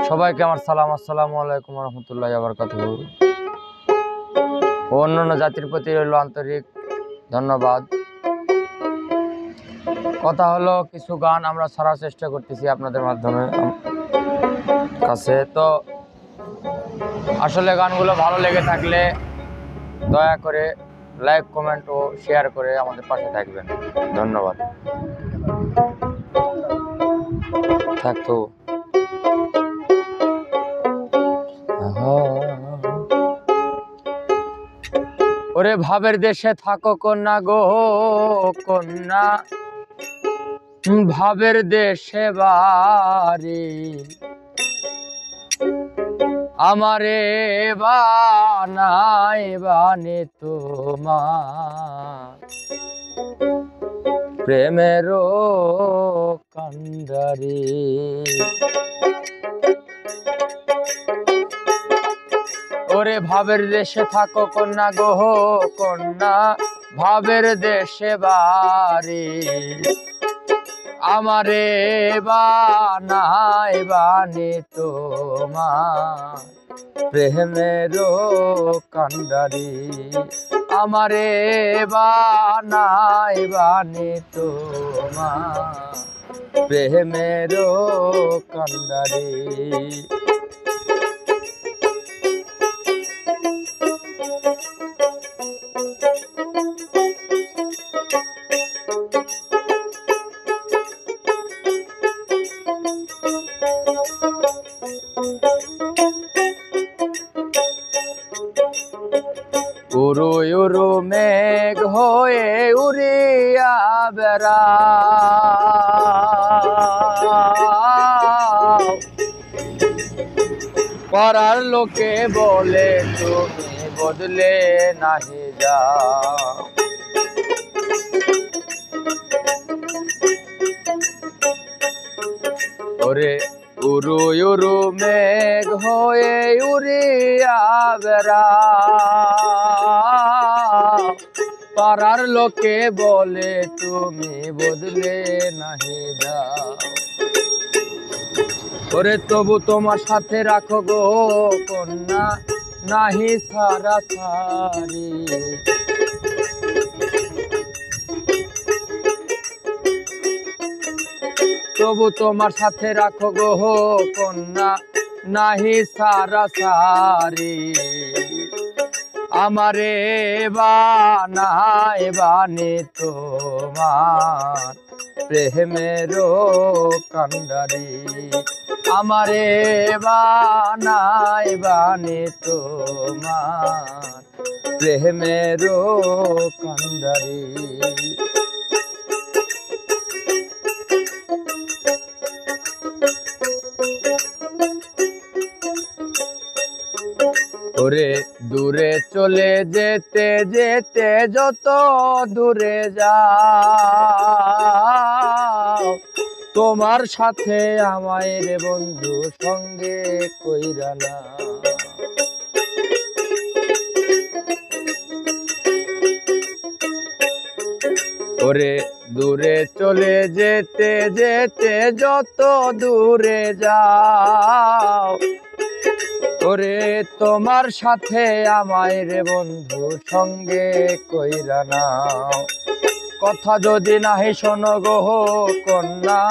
সবাইকে আমার সালাম, আসসালামু আলাইকুম রহমতুল্লাহি ওয়া বারাকাতুহু। অন্যান্য জাতির প্রতি রইল আন্তরিক ধন্যবাদ। কথা হলো, কিছু গান আমরা ছাড়ার চেষ্টা করতেছি আপনাদের মাধ্যমে কাছে। তো আসলে গানগুলো ভালো লেগে থাকলে দয়া করে লাইক, কমেন্ট ও শেয়ার করে আমাদের পাশে থাকবেন। ধন্যবাদ। থাকতো ওরে ভাবের দেশে থাকো কন্যা গো কন্যা, ভাবের দেশে বাড়ি আমারে বানাই বানে তোমার প্রেমের কান্ডারি। ওরে ভাবের দেশে থাকো কন্যা গো কন্যা, ভাবের দেশে বাড়ি আমারে বানাই বানে তোমার প্রেমের কান্ডারি আমারে বানাই বানে তোমার প্রেমের কান্ডারি। উরু উরু মেঘ হয়ে উড়িয়া বেড়াও, পাড়ার লোকে বলে তুমি বদলে নাহি যাও। ওরে উরু উরু মেঘ হয়ে উড়িয়া বেড়াও, পাড়ার লোকে বলে তুমি বদলে নাহি যাও। ওরে তবু তোমার সাথে রাখো গো কন্যা নাহি সারা সারি। তবু তোমার সাথে রাখো গো কন্যা নাহি সারা সারি আমারে বানাই বানে তোমার প্রেমের কান্ডারি আমারে বানাই বানে তোমার প্রেমের কান্ডারি। ওরে দূরে চলে যেতে যেতে যত দূরে যাও, তোমার সাথে আমায় রে বন্ধু সঙ্গে কইরা না। ওরে দূরে চলে যেতে যেতে যত দূরে যাও, ওরে তোমার সাথে আমায় রে বন্ধু সঙ্গে কইরা নাও। কথা যদি নাহি শোনো গো কন্যা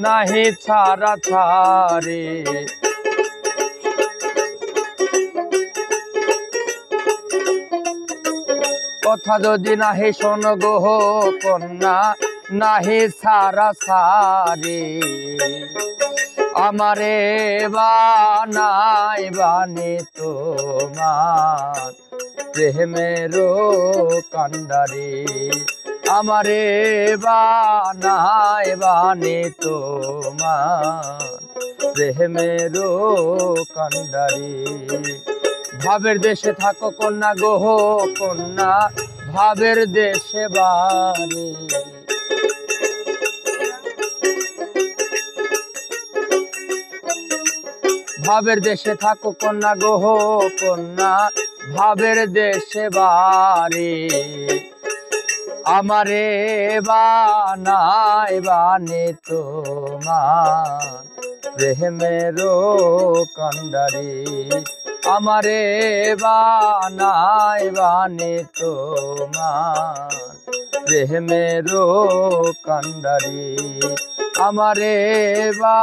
নাহি ছাড়া ছাড়ি, কথা যদি নাহি শোনো গো কন্যা নাহি ছাড়া ছাড়ি আমারে বানাই বানে তোমার প্রেমের কান্ডারি আমারে বানাই বানে তোমার প্রেমের কান্ডারি। ভাবের দেশে থাকো কন্যা গো কন্যা, ভাবের দেশে বাড়ি ভাবের দেশে থাকো কন্যা গো কন্যা, ভাবের দেশে বাড়ি আমারে বানাই বানে তোমার প্রেমেরও কান্ডারি আমারে বানাই বানে তোমার প্রেমেরও কান্ডারি আমারে বা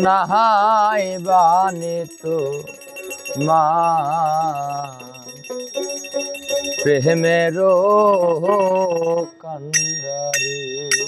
নাহাই বানে তোমার প্রেমেরও কান্ডারি।